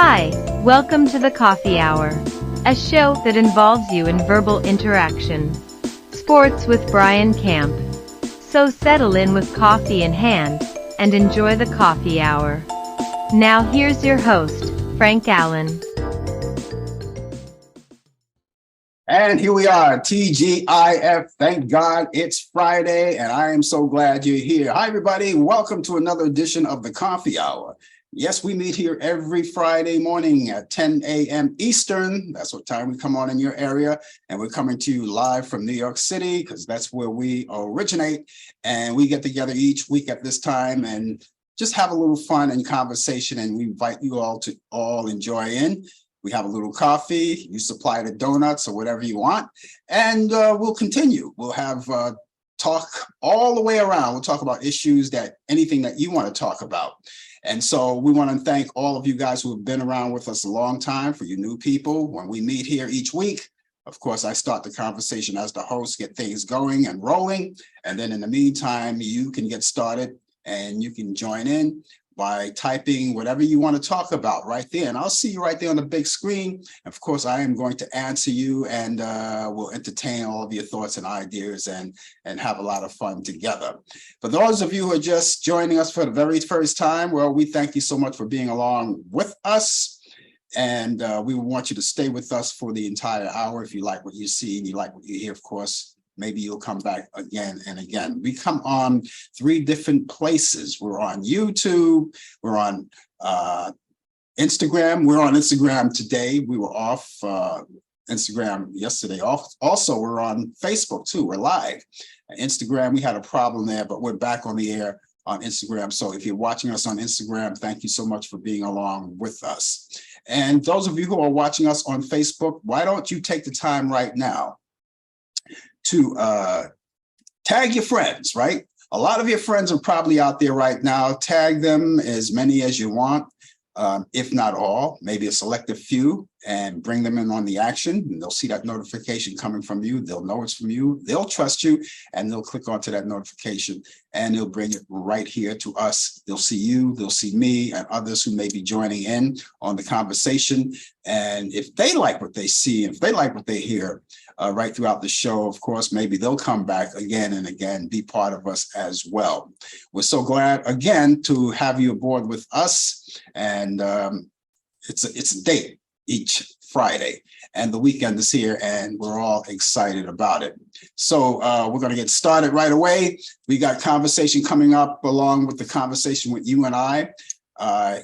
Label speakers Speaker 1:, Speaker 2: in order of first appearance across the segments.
Speaker 1: Hi, welcome to the Coffee Hour, a show that involves you in verbal interaction. Sports with Brian Camp. So settle in with coffee in hand and enjoy the Coffee Hour. Now here's your host, Frank Allan.
Speaker 2: And here we are, TGIF. Thank God it's Friday, and I am so glad you're here. Hi, everybody. Welcome to another edition of the Coffee Hour. Yes, we meet here every Friday morning at 10 a.m. Eastern. That's what time we come on in your area. And we're coming to you live from New York City because that's where we originate. And we get together each week at this time and just have a little fun and conversation. And we invite you all to enjoy in. We have a little coffee, you supply the donuts or whatever you want, and we'll continue. We'll have talk all the way around. We'll talk about issues anything that you want to talk about. And so we want to thank all of you guys who have been around with us a long time. For you new people, when we meet here each week, of course, I start the conversation as the host, get things going and rolling. And then in the meantime, you can get started and you can join in by typing whatever you want to talk about right there. And I'll see you right there on the big screen. Of course, I am going to answer you and we'll entertain all of your thoughts and ideas and have a lot of fun together. For those of you who are just joining us for the very first time, well, we thank you so much for being along with us. And we want you to stay with us for the entire hour. If you like what you see and you like what you hear, of course, maybe you'll come back again and again. We come on 3 different places. We're on YouTube. We're on Instagram. We're on Instagram today. We were off Instagram yesterday. Also, we're on Facebook too. We're live. Instagram, we had a problem there, but we're back on the air on Instagram. So if you're watching us on Instagram, thank you so much for being along with us. And those of you who are watching us on Facebook, why don't you take the time right now to tag your friends, right? A lot of your friends are probably out there right now. Tag them as many as you want, if not all, maybe a selective few, and bring them in on the action. And they'll see that notification coming from you. They'll know it's from you. They'll trust you, and they'll click onto that notification, and they'll bring it right here to us. They'll see you, they'll see me, and others who may be joining in on the conversation. And if they like what they see, if they like what they hear, right throughout the show, of course, maybe they'll come back again and again, be part of us as well. We're so glad again to have you aboard with us, and it's a date each Friday, and the weekend is here, and we're all excited about it. So we're going to get started right away. We got conversation coming up along with the conversation with you and I.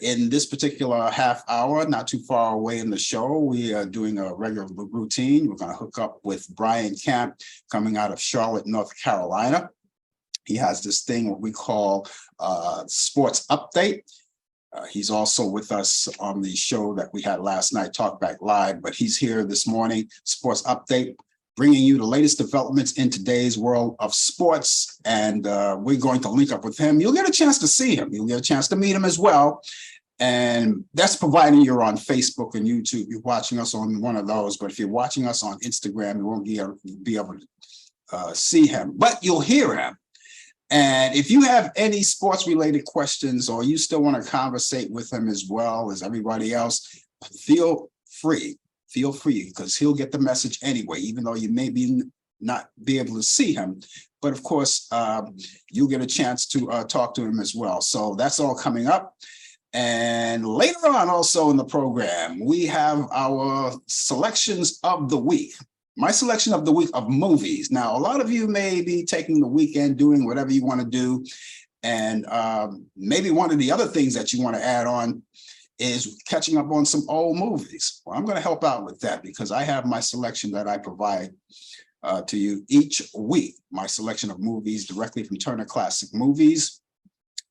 Speaker 2: In this particular half hour, not too far away in the show, we are doing a regular routine. We're going to hook up with Brian Camp coming out of Charlotte, North Carolina. He has this thing what we call Sports Update. He's also with us on the show that we had last night, Talk Back Live, but he's here this morning, Sports Update, bringing you the latest developments in today's world of sports. And we're going to link up with him. You'll get a chance to see him. You'll get a chance to meet him as well. And that's providing you're on Facebook and YouTube. You're watching us on one of those. But if you're watching us on Instagram, you won't be able to see him, but you'll hear him. And if you have any sports related questions or you still want to conversate with him as well as everybody else, feel free because he'll get the message anyway, even though you may not be able to see him. But of course, you'll get a chance to talk to him as well. So that's all coming up. And later on also in the program, we have our selections of the week. My selection of the week of movies. Now, a lot of you may be taking the weekend, doing whatever you want to do. And maybe one of the other things that you want to add on is catching up on some old movies. Well, I'm going to help out with that because I have my selection that I provide to you each week. My selection of movies directly from Turner Classic Movies.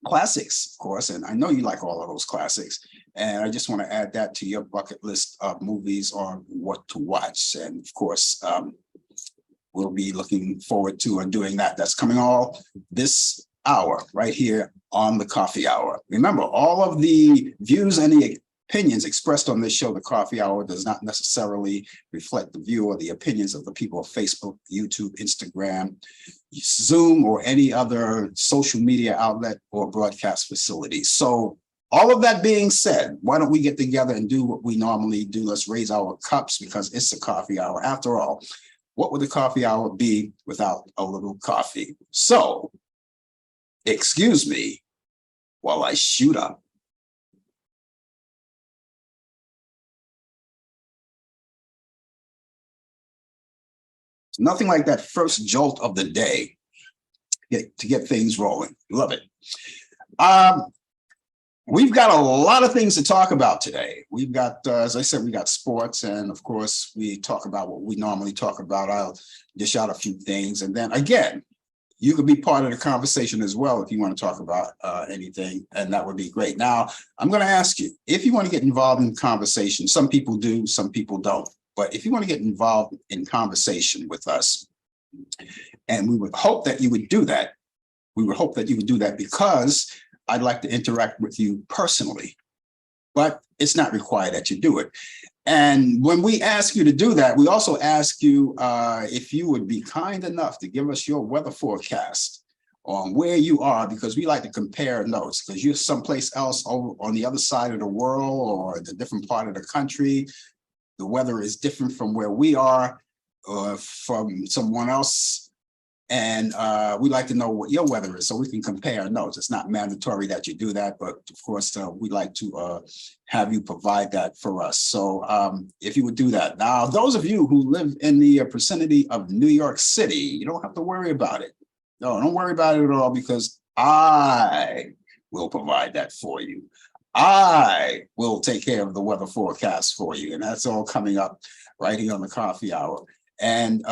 Speaker 2: Classics, of course, and I know you like all of those classics. And I just want to add that to your bucket list of movies on what to watch. And of course, we'll be looking forward to doing that. That's coming all this hour right here on the Coffee Hour. Remember, all of the views and the opinions expressed on this show, the Coffee Hour, does not necessarily reflect the view or the opinions of the people of Facebook, YouTube, Instagram, Zoom, or any other social media outlet or broadcast facility. So All of that being said, why don't we get together and do what we normally do? Let's raise our cups because it's a coffee hour. After all, what would the coffee hour be without a little coffee? So, excuse me while I shoot up. It's nothing like that first jolt of the day to get things rolling. Love it. We've got a lot of things to talk about today. We've got, as I said, we got sports, and of course, we talk about what we normally talk about. I'll dish out a few things, and then again, you could be part of the conversation as well if you want to talk about anything, and that would be great. Now, I'm going to ask you, if you want to get involved in conversation, some people do, some people don't, but if you want to get involved in conversation with us, and we would hope that you would do that, because I'd like to interact with you personally, but it's not required that you do it. And when we ask you to do that, we also ask you if you would be kind enough to give us your weather forecast on where you are, because we like to compare notes, because you're someplace else over on the other side of the world or the different part of the country. The weather is different from where we are or from someone else. And we like to know what your weather is so we can compare notes. It's not mandatory that you do that, but of course, we like to have you provide that for us. So if you would do that. Now, those of you who live in the vicinity of New York City, you don't have to worry about it. No, don't worry about it at all, because I will provide that for you. I will take care of the weather forecast for you. And that's all coming up right here on the coffee hour. And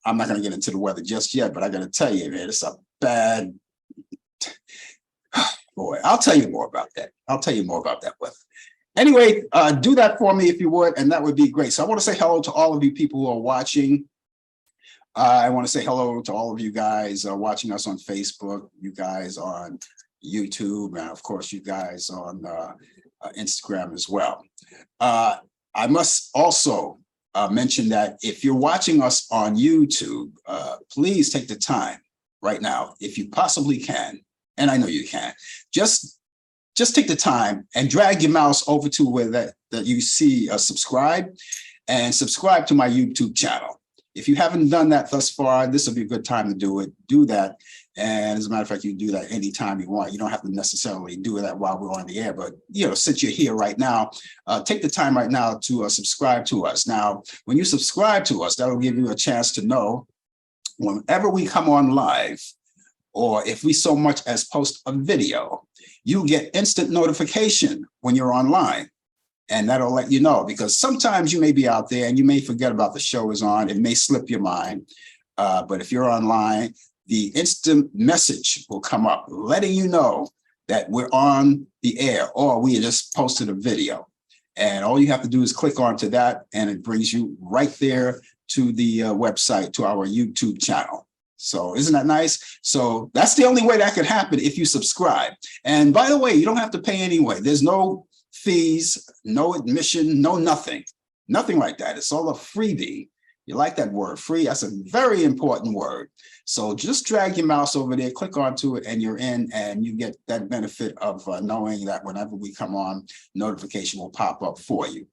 Speaker 2: I'm not going to get into the weather just yet, but I got to tell you, man, it's a bad, boy, I'll tell you more about that. I'll tell you more about that weather. Anyway, do that for me if you would, and that would be great. So I want to say hello to all of you people who are watching. I want to say hello to all of you guys watching us on Facebook, you guys on YouTube, and of course, you guys on Instagram as well. I must also mention that if you're watching us on YouTube, please take the time right now, if you possibly can, and I know you can, just take the time and drag your mouse over to where that you see subscribe, and subscribe to my YouTube channel. If you haven't done that thus far, this will be a good time to do it. Do that. And as a matter of fact, you can do that anytime you want. You don't have to necessarily do that while we're on the air, but since you're here right now, take the time right now to subscribe to us. Now, when you subscribe to us, that'll give you a chance to know whenever we come on live, or if we so much as post a video, you get instant notification when you're online. And that'll let you know, because sometimes you may be out there and you may forget about the show is on. It may slip your mind. But if you're online, the instant message will come up letting you know that we're on the air, or we just posted a video. And all you have to do is click onto that, and it brings you right there to the website, to our YouTube channel. So isn't that nice? So that's the only way that could happen, if you subscribe. And by the way, you don't have to pay anyway. There's no fees, no admission, no nothing like that. It's all a freebie. You like that word, free? That's a very important word. So just drag your mouse over there, click onto it, and you're in, and you get that benefit of knowing that whenever we come on, notification will pop up for you.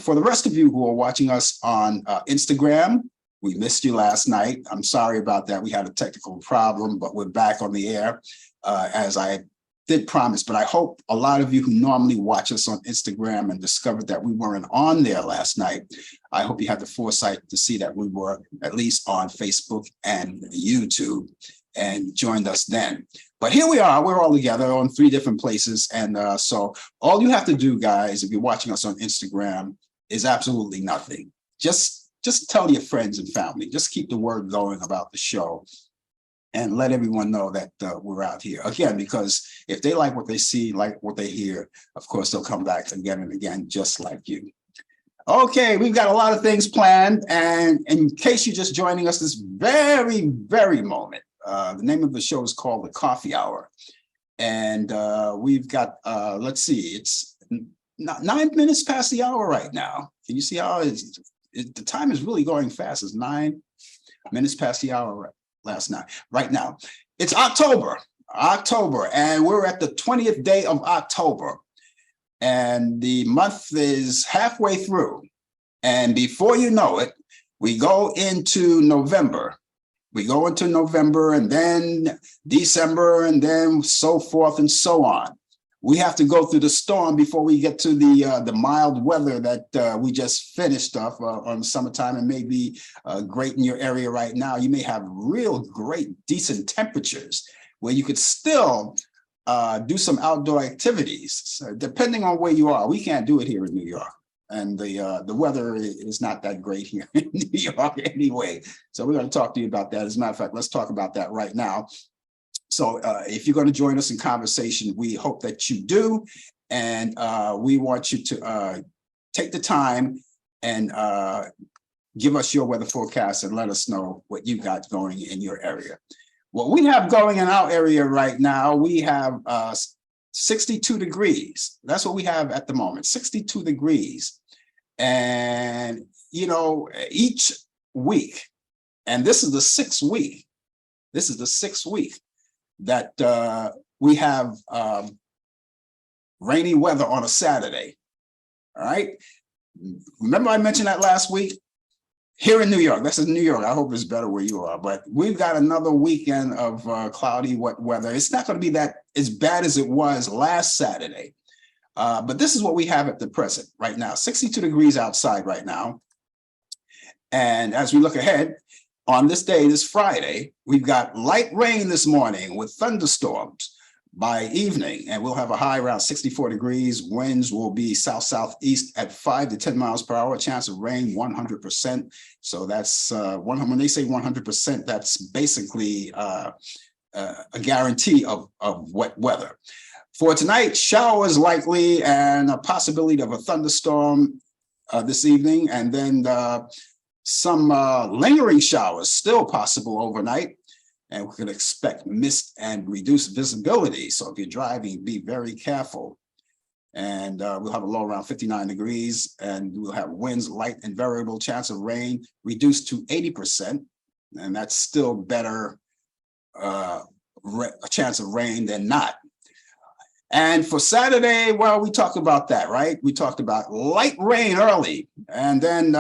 Speaker 2: For the rest of you who are watching us on Instagram, we missed you last night. I'm sorry about that. We had a technical problem, but we're back on the air as I did promise. But I hope a lot of you who normally watch us on Instagram and discovered that we weren't on there last night, I hope you had the foresight to see that we were at least on Facebook and YouTube and joined us then. But here we are, we're all together on 3 different places. And so all you have to do, guys, if you're watching us on Instagram, is absolutely nothing. Just tell your friends and family, just keep the word going about the show, and let everyone know that we're out here. Again, because if they like what they see, like what they hear, of course, they'll come back again and again, just like you. Okay, we've got a lot of things planned. And in case you're just joining us this very, very moment, the name of the show is called The Coffee Hour. And we've got, let's see, it's 9 minutes past the hour right now. Can you see how the time is really going fast? It's 9 minutes past the hour right now. It's October. October, and we're at the 20th day of October, and the month is halfway through. And before you know it, we go into November. We go into November and then December and then so forth and so on. We have to go through the storm before we get to the mild weather that we just finished off on summertime, and may be great in your area right now. You may have real great, decent temperatures where you could still do some outdoor activities. So depending on where you are, we can't do it here in New York. And the weather is not that great here in New York anyway. So we're going to talk to you about that. As a matter of fact, let's talk about that right now. So if you're going to join us in conversation, we hope that you do. And we want you to take the time and give us your weather forecast and let us know what you got going in your area. What we have going in our area right now, we have 62 degrees. That's what we have at the moment, 62 degrees. And, you know, each week, and this is the sixth week, that we have rainy weather on a Saturday. All right. Remember I mentioned that last week? Here in New York, this is New York. I hope it's better where you are, but we've got another weekend of cloudy, wet weather. It's not going to be that as bad as it was last Saturday. But this is what we have at the present right now, 62 degrees outside right now. And as we look ahead, on this day, this Friday, we've got light rain this morning with thunderstorms by evening, and we'll have a high around 64 degrees. Winds will be south-southeast at 5 to 10 miles per hour. Chance of rain 100%. So that's when they say 100%, that's basically a guarantee of wet weather. For tonight, showers likely and a possibility of a thunderstorm this evening, and then some lingering showers still possible overnight. And we can expect mist and reduced visibility. So if you're driving, be very careful. And we'll have a low around 59 degrees, and we'll have winds light and variable, chance of rain reduced to 80%. And that's still better a chance of rain than not. And for Saturday, well, we talked about that, right? We talked about light rain early, and then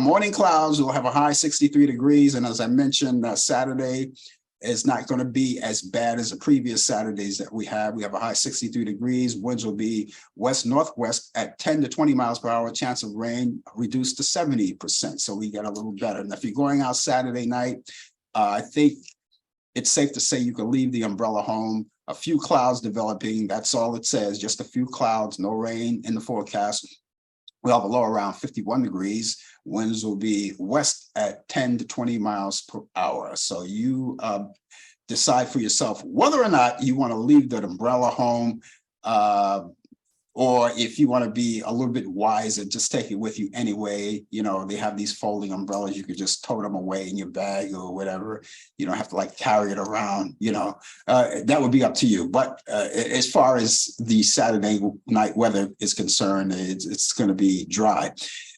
Speaker 2: morning clouds. Will have a high 63 degrees. And as I mentioned, Saturday is not going to be as bad as the previous Saturdays that we have. We have a high 63 degrees. Winds will be west-northwest at 10 to 20 miles per hour. Chance of rain reduced to 70%. So we get a little better. And if you're going out Saturday night, I think it's safe to say you can leave the umbrella home. A few clouds developing, that's all it says, just a few clouds, no rain in the forecast. We'll have a low around 51 degrees. Winds will be west at 10 to 20 miles per hour. So you decide for yourself whether or not you want to leave that umbrella home, or if you want to be a little bit wiser, just take it with you anyway. You know, they have these folding umbrellas. You could just tote them away in your bag or whatever. You don't have to like carry it around, you know, that would be up to you. But as far as the Saturday night weather is concerned, it's going to be dry.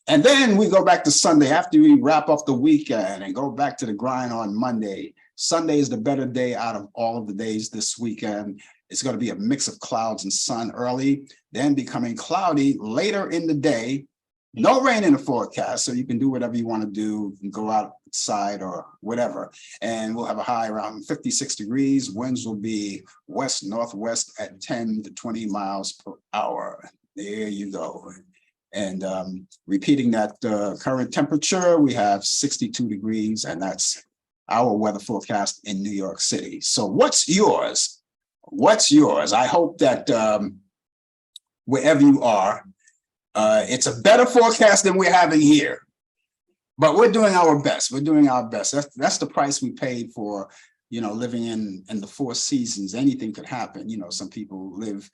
Speaker 2: And then we go back to Sunday after we wrap up the weekend and go back to the grind on Monday. Sunday is the better day out of all of the days this weekend. It's going to be a mix of clouds and sun early, then becoming cloudy later in the day. No rain in the forecast, so you can do whatever you want to do. You can go outside or whatever. And we'll have a high around 56 degrees. Winds will be west-northwest at 10 to 20 miles per hour. There you go. And repeating that current temperature, we have 62 degrees, and that's our weather forecast in New York City. So what's yours? What's yours? I hope that wherever you are, it's a better forecast than we're having here. But we're doing our best. We're doing our best. That's the price we paid for, you know, living in the Four Seasons. Anything could happen. You know, some people live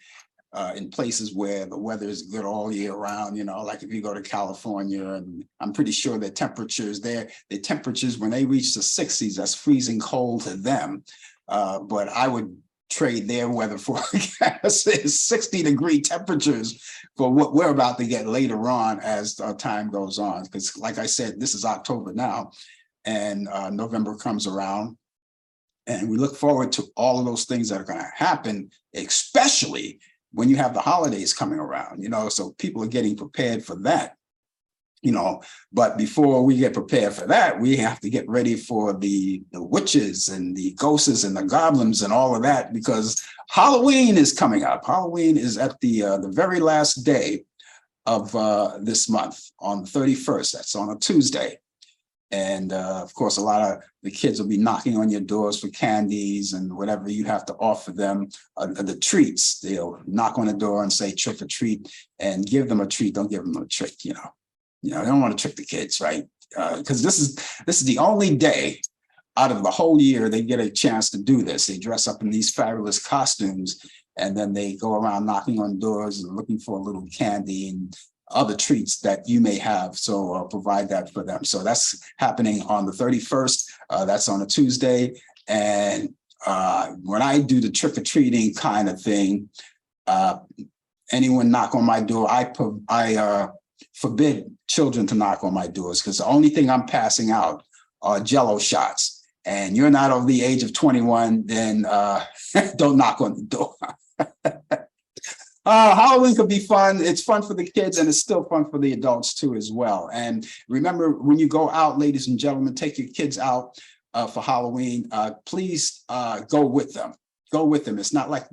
Speaker 2: in places where the weather is good all year round, you know, like if you go to California, and I'm pretty sure the temperatures there, the temperatures when they reach the 60s, that's freezing cold to them. But I would trade their weather forecast is 60-degree temperatures for what we're about to get later on as time goes on. Because like I said, this is October now, and November comes around. And we look forward to all of those things that are going to happen, especially when you have the holidays coming around, so people are getting prepared for that. But before we get prepared for that, we have to get ready for the witches and the ghosts and the goblins and all of that, because Halloween is coming up. Halloween is at the very last day of this month, on the 31st. That's on a Tuesday. And of course, a lot of the kids will be knocking on your doors for candies and whatever you have to offer them, the treats. They'll knock on the door and say trick or treat, and give them a treat. Don't give them a trick, I don't want to trick the kids, right? Because this is the only day out of the whole year they get a chance to do this. They dress up in these fabulous costumes, and then they go around knocking on doors and looking for a little candy and other treats that you may have. So provide that for them. So that's happening on the 31st. That's on a Tuesday. And when I do the trick-or-treating kind of thing, anyone knock on my door, I forbid children to knock on my doors, because the only thing I'm passing out are Jell-O shots. And you're not over the age of 21, then don't knock on the door. Halloween could be fun. It's fun for the kids, and it's still fun for the adults too as well. And remember, when you go out, ladies and gentlemen, take your kids out for Halloween. Please go with them. Go with them. It's not like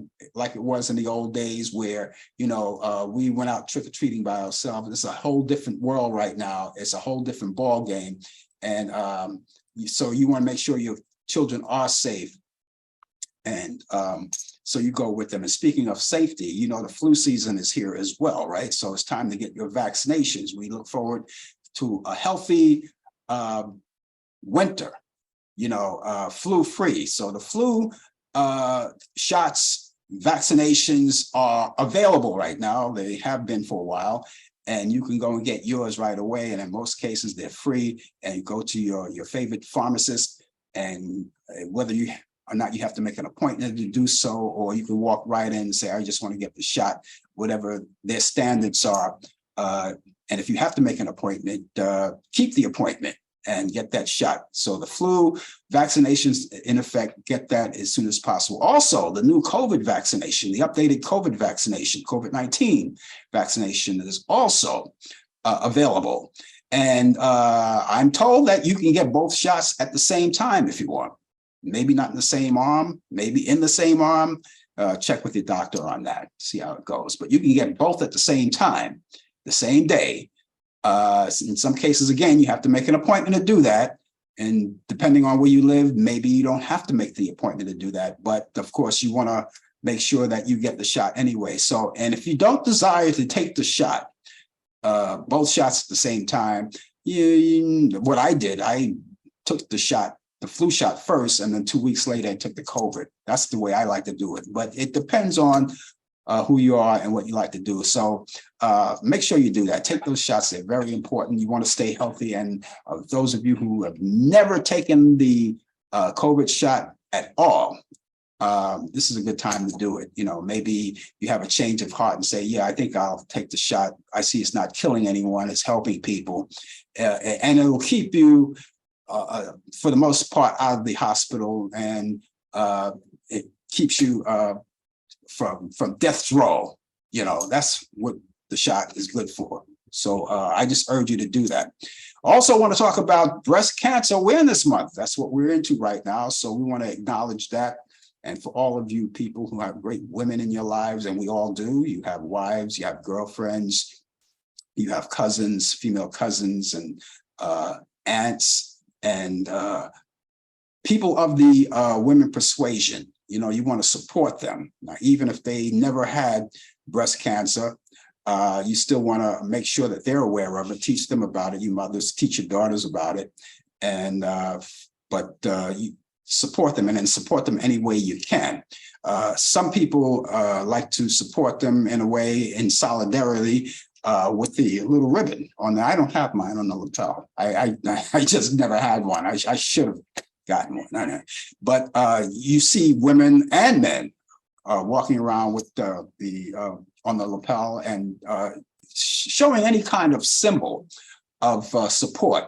Speaker 2: it was in the old days where, we went out trick-or-treating by ourselves. It's a whole different world right now. It's a whole different ball game. And so you want to make sure your children are safe. And so you go with them. And speaking of safety, the flu season is here as well, right? So it's time to get your vaccinations. We look forward to a healthy winter, flu-free. So the flu shots, vaccinations are available right now. They have been for a while, and you can go and get yours right away. And in most cases, they're free. And you go to your favorite pharmacist, and whether you or not, you have to make an appointment to do so, or you can walk right in and say, I just want to get the shot, whatever their standards are. And if you have to make an appointment, keep the appointment and get that shot. So the flu vaccinations, in effect, get that as soon as possible. Also, the new COVID vaccination, the updated COVID vaccination, COVID-19 vaccination is also available. And I'm told that you can get both shots at the same time if you want. Maybe not in the same arm, maybe in the same arm. Check with your doctor on that, see how it goes. But you can get both at the same time, the same day. In some cases, again, you have to make an appointment to do that. And depending on where you live, maybe you don't have to make the appointment to do that. But of course, you want to make sure that you get the shot anyway. So, and if you don't desire to take the shot, both shots at the same time, what I did, I took the flu shot first, and then 2 weeks later, I took the COVID. That's the way I like to do it. But it depends on who you are and what you like to do. So make sure you do that. Take those shots. They're very important. You want to stay healthy. And those of you who have never taken the COVID shot at all, this is a good time to do it. Maybe you have a change of heart and say, yeah, I think I'll take the shot. I see it's not killing anyone. It's helping people. And it will keep you, for the most part, out of the hospital, and it keeps you from death's row. That's what the shot is good for. So I just urge you to do that. Also want to talk about Breast Cancer Awareness Month. That's what we're into right now. So we want to acknowledge that. And for all of you people who have great women in your lives, and we all do, you have wives, you have girlfriends, you have cousins, female cousins, and aunts, and people of the women persuasion. You want to support them. Now, even if they never had breast cancer, you still want to make sure that they're aware of it, teach them about it. You mothers, teach your daughters about it. And but you support them, and then support them any way you can. Some people like to support them in a way in solidarity with the little ribbon on the, I don't have mine on the lapel. I just never had one. I should have gotten one. I know. But you see women and men walking around with the on the lapel and showing any kind of symbol of support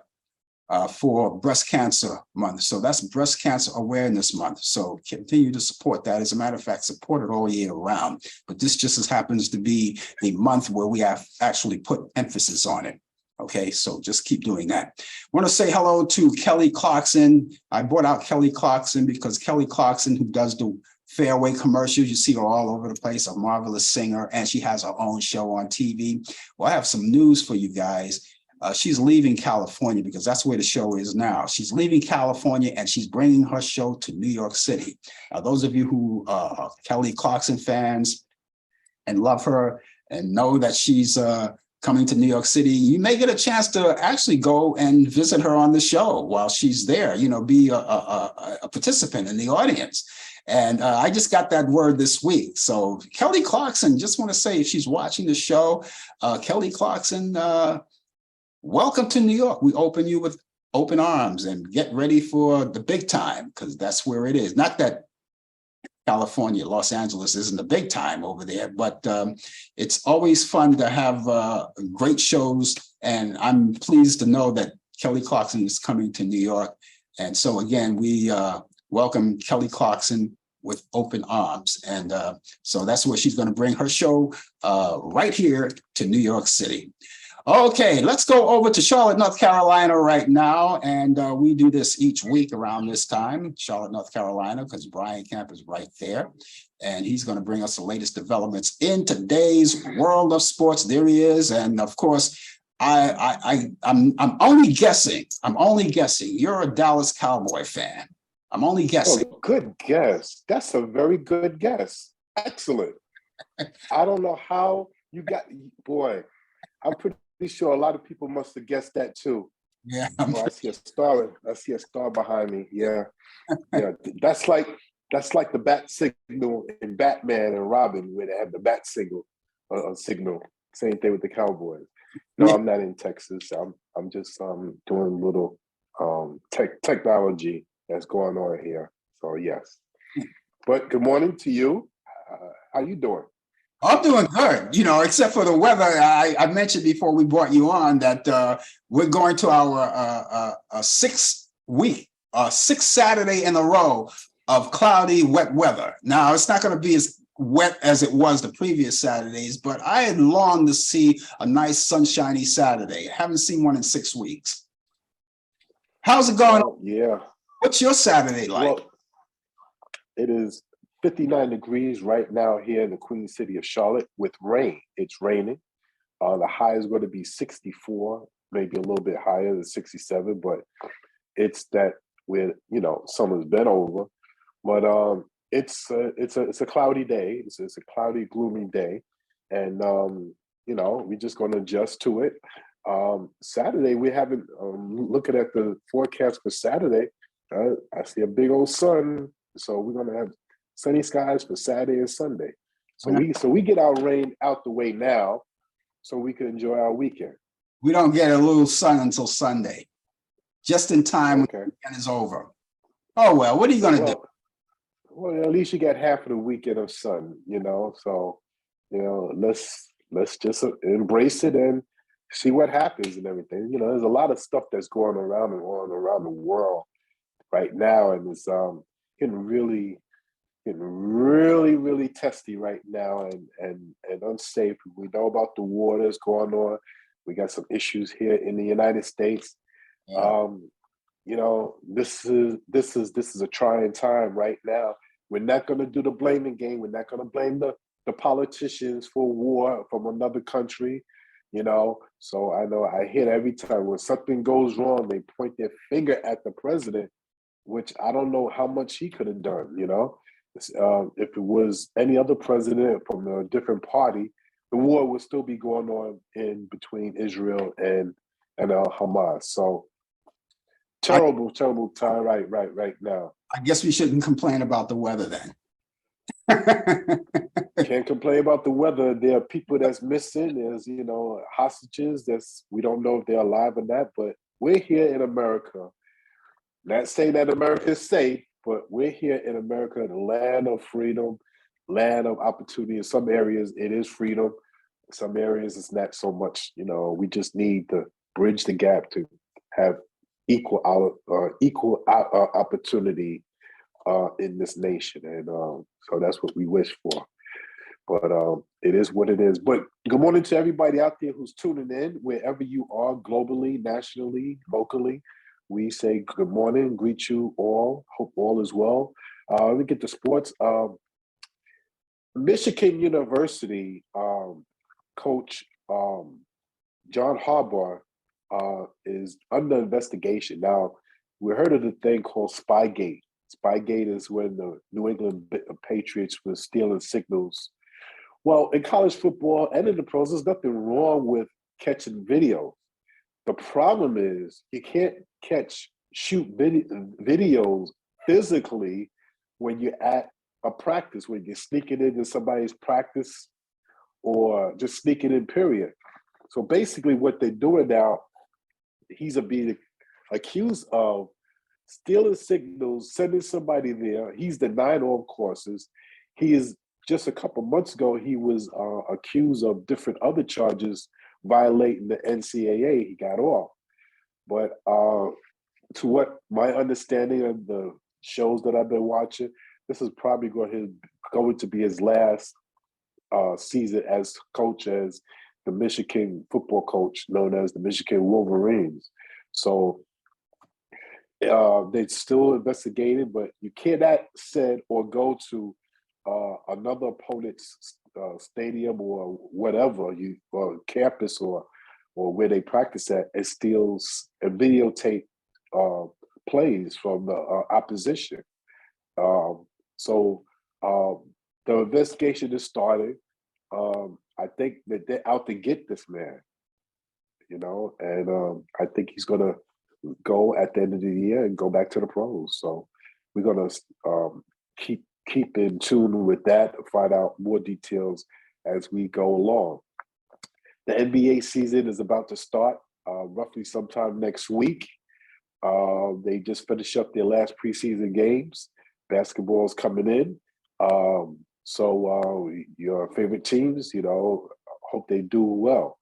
Speaker 2: for Breast Cancer Month. So that's Breast Cancer Awareness Month. So continue to support that. As a matter of fact, support it all year round. But this just happens to be the month where we have actually put emphasis on it. Okay, so just keep doing that. I want to say hello to Kelly Clarkson. I brought out Kelly Clarkson because Kelly Clarkson, who does the Fairway commercials, you see her all over the place, a marvelous singer, and she has her own show on TV. Well, I have some news for you guys. She's leaving California because that's where the show is now. She's leaving California and she's bringing her show to New York City. Now, those of you who are Kelly Clarkson fans and love her and know that she's coming to New York City, you may get a chance to actually go and visit her on the show while she's there, you know, be a participant in the audience. And I just got that word this week. So Kelly Clarkson, just want to say, if she's watching the show, Kelly Clarkson, welcome to New York. We open you with open arms and get ready for the big time, because that's where it is. Not that California, Los Angeles isn't the big time over there, but it's always fun to have great shows. And I'm pleased to know that Kelly Clarkson is coming to New York. And so again, we welcome Kelly Clarkson with open arms. And so that's where she's going to bring her show right here to New York City. Okay, let's go over to Charlotte, North Carolina right now. And we do this each week around this time, Charlotte, North Carolina, because Brian Camp is right there. And he's going to bring us the latest developments in today's world of sports. There he is. And of course, I'm only guessing. You're a Dallas Cowboy fan. I'm only guessing.
Speaker 3: Oh, good guess. That's a very good guess. Excellent. I don't know how you got, boy, I'm pretty sure a lot of people must have guessed that too.
Speaker 2: Yeah.
Speaker 3: Oh, I see a star. I see a star behind me. Yeah. Yeah. That's like the bat signal in Batman and Robin, where they have the bat signal. Same thing with the Cowboys. No, I'm not in Texas. I'm just doing a little technology that's going on here. So yes. But good morning to you. How you doing?
Speaker 2: I'm doing good, you know, except for the weather. I mentioned before we brought you on that we're going to our sixth Saturday in a row of cloudy, wet weather. Now, it's not going to be as wet as it was the previous Saturdays, but I had longed to see a nice sunshiny Saturday. I haven't seen one in 6 weeks. How's it going?
Speaker 3: Well, yeah.
Speaker 2: What's your Saturday like?
Speaker 3: Well, it is 59 degrees right now here in the Queen City of Charlotte with rain. It's raining. The high is going to be 64, maybe a little bit higher than 67, but it's that where, you know, summer's been over. But it's a cloudy day. It's a cloudy, gloomy day. And, you know, we're just going to adjust to it. Saturday, we haven't, looking at the forecast for Saturday, I see a big old sun. So we're going to have sunny skies for Saturday and Sunday. So we get our rain out the way now so we can enjoy our weekend.
Speaker 2: We don't get a little sun until Sunday, just in time when the weekend is over. Oh, well, what are you going to do?
Speaker 3: Well, at least you get half of the weekend of sun, you know? So, you know, let's just embrace it and see what happens and everything. You know, there's a lot of stuff that's going around the world right now, and it's getting really, really testy right now and unsafe. We know about the war that's going on. We got some issues here in the United States. Yeah. You know, this is a trying time right now. We're not going to do the blaming game. We're not going to blame the politicians for war from another country. You know, so I know I hear every time when something goes wrong, they point their finger at the president, which I don't know how much he could have done. You know, if it was any other president from a different party, the war would still be going on in between Israel and Hamas. So terrible time right now.
Speaker 2: I guess we shouldn't complain about the weather then.
Speaker 3: Can't complain about the weather. There are people that's missing. There's, you know, hostages we don't know if they're alive or not, but we're here in America. Not saying that America is safe, but we're here in America, the land of freedom, land of opportunity. In some areas, it is freedom. In some areas, it's not so much. You know, we just need to bridge the gap to have opportunity in this nation, and so that's what we wish for. But it is what it is. But good morning to everybody out there who's tuning in, wherever you are, globally, nationally, locally. We say good morning, greet you all. Hope all is well. Let me get to sports. Michigan University coach John Harbaugh is under investigation. Now, we heard of the thing called Spygate. Spygate is when the New England Patriots were stealing signals. Well, in college football and in the pros, there's nothing wrong with catching video. The problem is you can't shoot videos physically when you're at a practice, when you're sneaking into somebody's practice or just sneaking in, period. So basically what they're doing now, he's being accused of stealing signals, sending somebody there. He's denied all courses. He is just a couple months ago, he was accused of different other charges violating the NCAA. He got off. But to what my understanding of the shows that I've been watching, this is probably going to be his last season as coach, as the Michigan football coach, known as the Michigan Wolverines. So they're still investigating, but you cannot send or go to another opponent's stadium or whatever, or campus or where they practice at, and steal and videotape plays from the opposition. So the investigation is starting. I think that they're out to get this man, and I think he's going to go at the end of the year and go back to the pros. So we're going to keep in tune with that, find out more details as we go along. The NBA season is about to start roughly sometime next week. They just finished up their last preseason games. Basketball is coming in. So your favorite teams, hope they do well.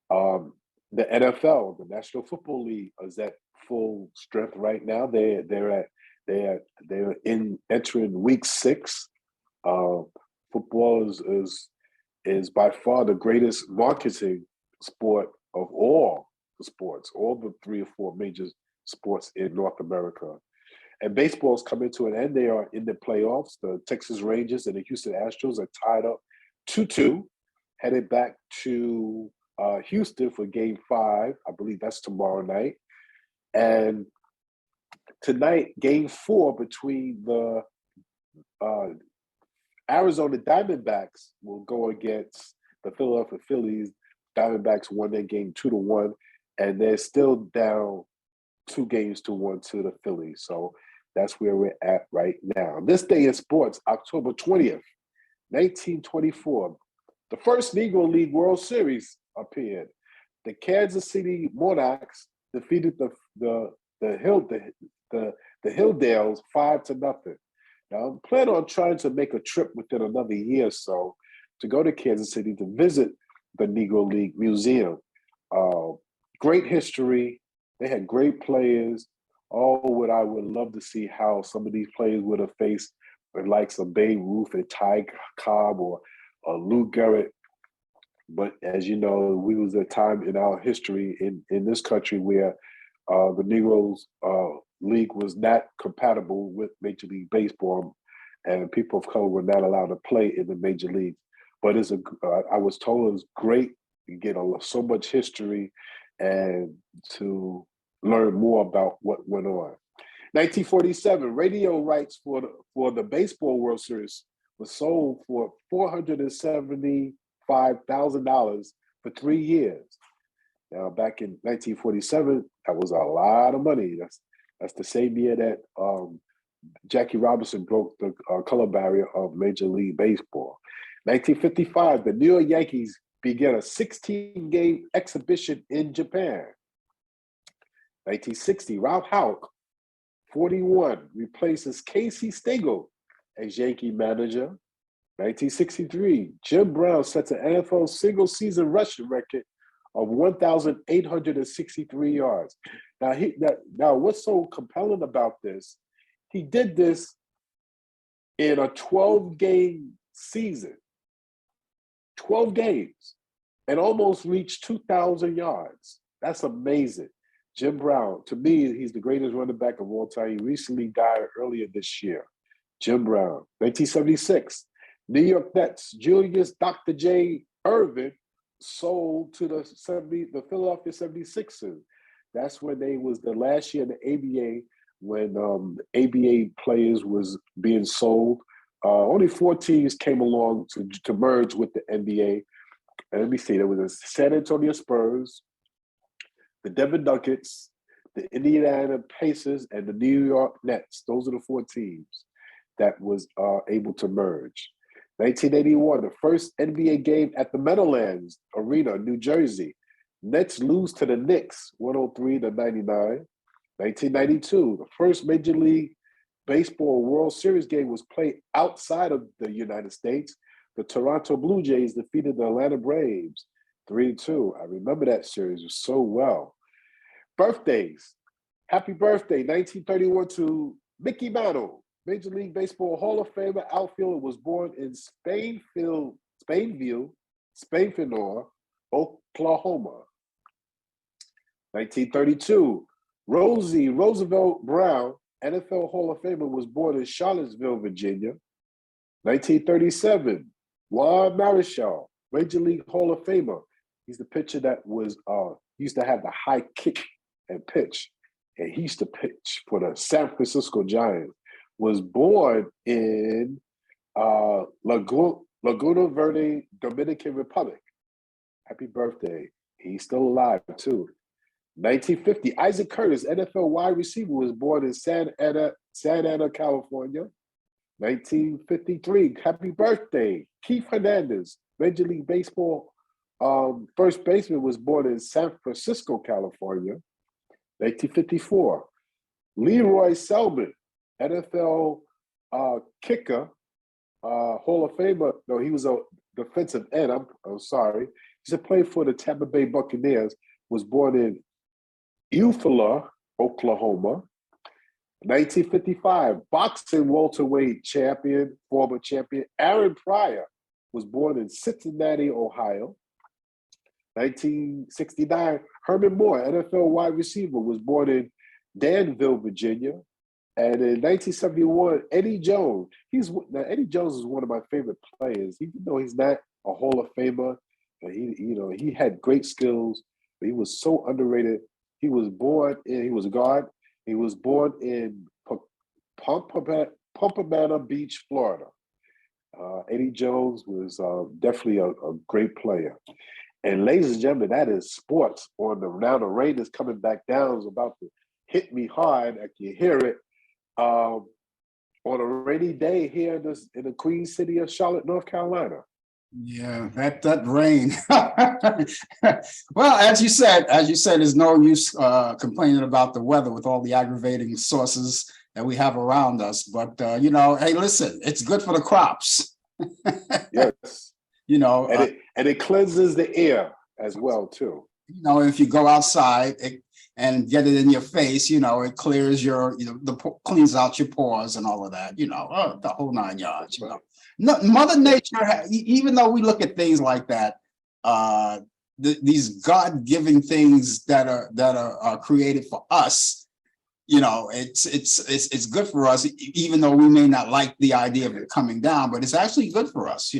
Speaker 3: The NFL, the National Football League, is at full strength right now. They're entering week 6. Football is by far the greatest marketing sport of all the sports, all the 3 or 4 major sports in North America. And baseball is coming to an end. They are in the playoffs. The Texas Rangers and the Houston Astros are tied up 2-2, headed back to Houston for Game 5. I believe that's tomorrow night. And tonight, Game 4 between the Arizona Diamondbacks will go against the Philadelphia Phillies. Diamondbacks won their game 2-1, and they're still down 2-1 to the Phillies. So that's where we're at right now. This day in sports, October 20th, 1924, the first Negro League World Series appeared. The Kansas City Monarchs defeated the Hilldales 5-0. Now, I'm planning on trying to make a trip within another year or so to go to Kansas City to visit the Negro League Museum. Great history. They had great players. What I would love to see how some of these players would have faced the likes of Babe Ruth and Ty Cobb or Lou Gehrig. But as you know, we was a time in our history in this country where the Negroes League was not compatible with Major League Baseball, and people of color were not allowed to play in the major leagues. But I was told it's great to get so much history and to learn more about what went on. 1947, radio rights for the Baseball World Series was sold for $475,000 for 3 years. Now, back in 1947, that was a lot of money. That's the same year that Jackie Robinson broke the color barrier of Major League Baseball. 1955, the New York Yankees began a 16-game exhibition in Japan. 1960, Ralph Houck, 41, replaces Casey Stengel as Yankee manager. 1963, Jim Brown sets an NFL single-season rushing record of 1,863 yards. Now, what's so compelling about this? He did this in a 12-game season, 12 games, and almost reached 2,000 yards. That's amazing. Jim Brown, to me, he's the greatest running back of all time. He recently died earlier this year. Jim Brown, 1976. New York Nets, Julius Dr. J. Irvin sold to the Philadelphia 76ers. That's when they was the last year in the ABA, when ABA players was being sold. Only 4 teams came along to merge with the NBA. And let me see, there was the San Antonio Spurs, the Denver Nuggets, the Indiana Pacers, and the New York Nets. Those are the 4 teams that was able to merge. 1981, the first NBA game at the Meadowlands Arena, New Jersey. Nets lose to the Knicks, 103-99. 1992, the first Major League Baseball World Series game was played outside of the United States. The Toronto Blue Jays defeated the Atlanta Braves, 3-2. I remember that series so well. Birthdays. Happy birthday, 1931 to Mickey Mantle, Major League Baseball Hall of Famer outfielder, was born in Spainville, Oklahoma. 1932, Rosie Roosevelt Brown, NFL Hall of Famer, was born in Charlottesville, Virginia. 1937, Juan Marichal, Major League Hall of Famer. He's the pitcher that was used to have the high kick and pitch, and he used to pitch for the San Francisco Giants. Was born in Laguna Verde, Dominican Republic. Happy birthday. He's still alive, too. 1950, Isaac Curtis, NFL wide receiver, was born in Santa Ana, California. 1953, happy birthday. Keith Hernandez, Major League Baseball first baseman, was born in San Francisco, California. 1954, Leroy Selman, NFL kicker, Hall of Famer. No, he was a defensive end. I'm sorry. He's played for the Tampa Bay Buccaneers. Was born in Eufaula, Oklahoma. 1955, boxing welterweight champion, former champion Aaron Pryor, was born in Cincinnati, Ohio. 1969, Herman Moore, NFL wide receiver, was born in Danville, Virginia. And in 1971, Eddie Jones. Eddie Jones is one of my favorite players. Even though he's not a Hall of Famer, he had great skills, but he was so underrated. He was a guard. He was born in Pompano Beach, Florida. Eddie Jones was definitely a great player. And ladies and gentlemen, that is sports. Now the rain is coming back down. It's about to hit me hard. I can hear it. On a rainy day here in the Queen City of Charlotte, North Carolina.
Speaker 2: Yeah, that rain. Well, as you said, there's no use complaining about the weather with all the aggravating sources that we have around us. But hey, listen, it's good for the crops.
Speaker 3: Yes.
Speaker 2: And
Speaker 3: it cleanses the air as well too.
Speaker 2: If you go outside and get it in your face, it clears cleans out your pores and all of that. The whole 9 yards. No, Mother Nature, even though we look at things like that, these God-given things that are created for us, it's good for us, even though we may not like the idea of it coming down, but it's actually good for us,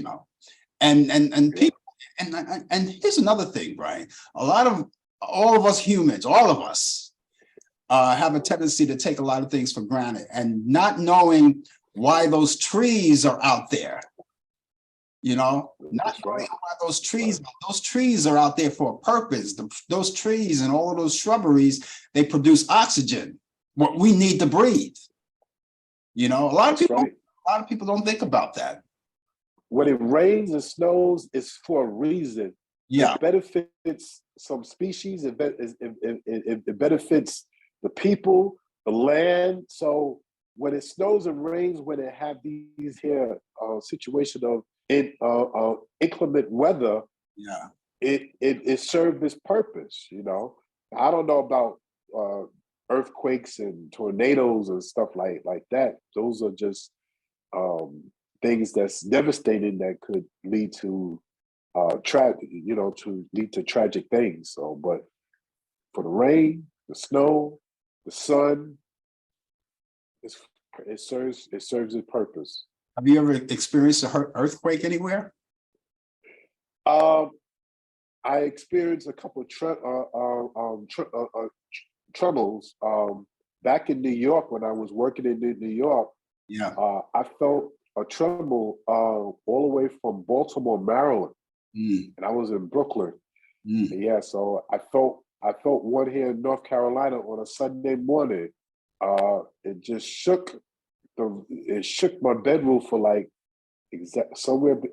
Speaker 2: and people. And here's another thing, Brian. All of us humans, all of us, have a tendency to take a lot of things for granted, and not knowing why those trees are out there. Not knowing why those trees are out there for a purpose. Those trees and all of those shrubberies, they produce oxygen, what we need to breathe. A lot of people don't think about that.
Speaker 3: When it rains and snows, it's for a reason.
Speaker 2: Yeah.
Speaker 3: It benefits some species. It benefits the people, the land. So when it snows and rains, when it have these here situation of inclement weather, it served its purpose. I don't know about earthquakes and tornadoes and stuff like that. Those are just things that's devastating that could lead to tragic things. So, but for the rain, the snow, the sun, it serves its purpose.
Speaker 2: Have you ever experienced an earthquake anywhere?
Speaker 3: I experienced a couple of tremors back in New York when I was working in New York.
Speaker 2: Yeah.
Speaker 3: I felt a tremble all the way from Baltimore, Maryland, and I was in Brooklyn. Yeah, so I felt one here in North Carolina on a Sunday morning. It just shook my bedroom for like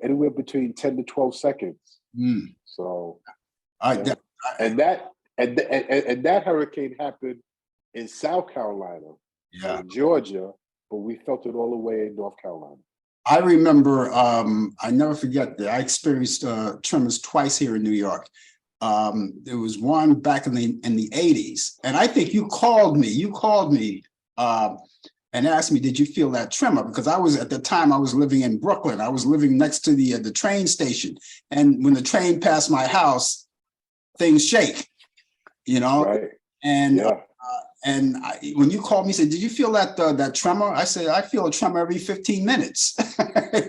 Speaker 3: anywhere between 10 to 12 seconds. So, yeah. and that hurricane happened in South Carolina, in Georgia, but we felt it all the way in North Carolina.
Speaker 2: I remember, I never forget that I experienced tremors twice here in New York. There was one back in the 80s, and I think you called me and asked me, did you feel that tremor? Because at the time I was living in Brooklyn. I was living next to the train station, and when the train passed my house, things shake,
Speaker 3: Right.
Speaker 2: And
Speaker 3: yeah.
Speaker 2: When you called me, said, did you feel that tremor? I said, I feel a tremor every 15 minutes.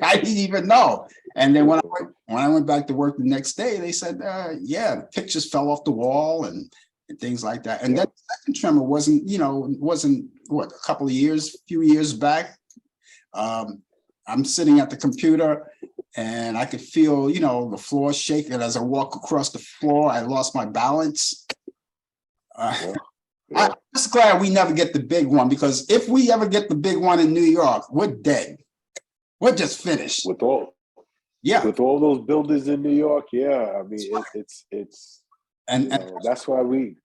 Speaker 2: I didn't even know. And then when I went back to work the next day, they said, yeah, pictures fell off the wall and things like that. And that second tremor wasn't what, a few years back. I'm sitting at the computer and I could feel, the floor shake. And as I walk across the floor, I lost my balance. I'm just glad we never get the big one, because if we ever get the big one in New York, we're dead. We're just finished.
Speaker 3: With all those buildings in New York, yeah. I mean, it's and that's why we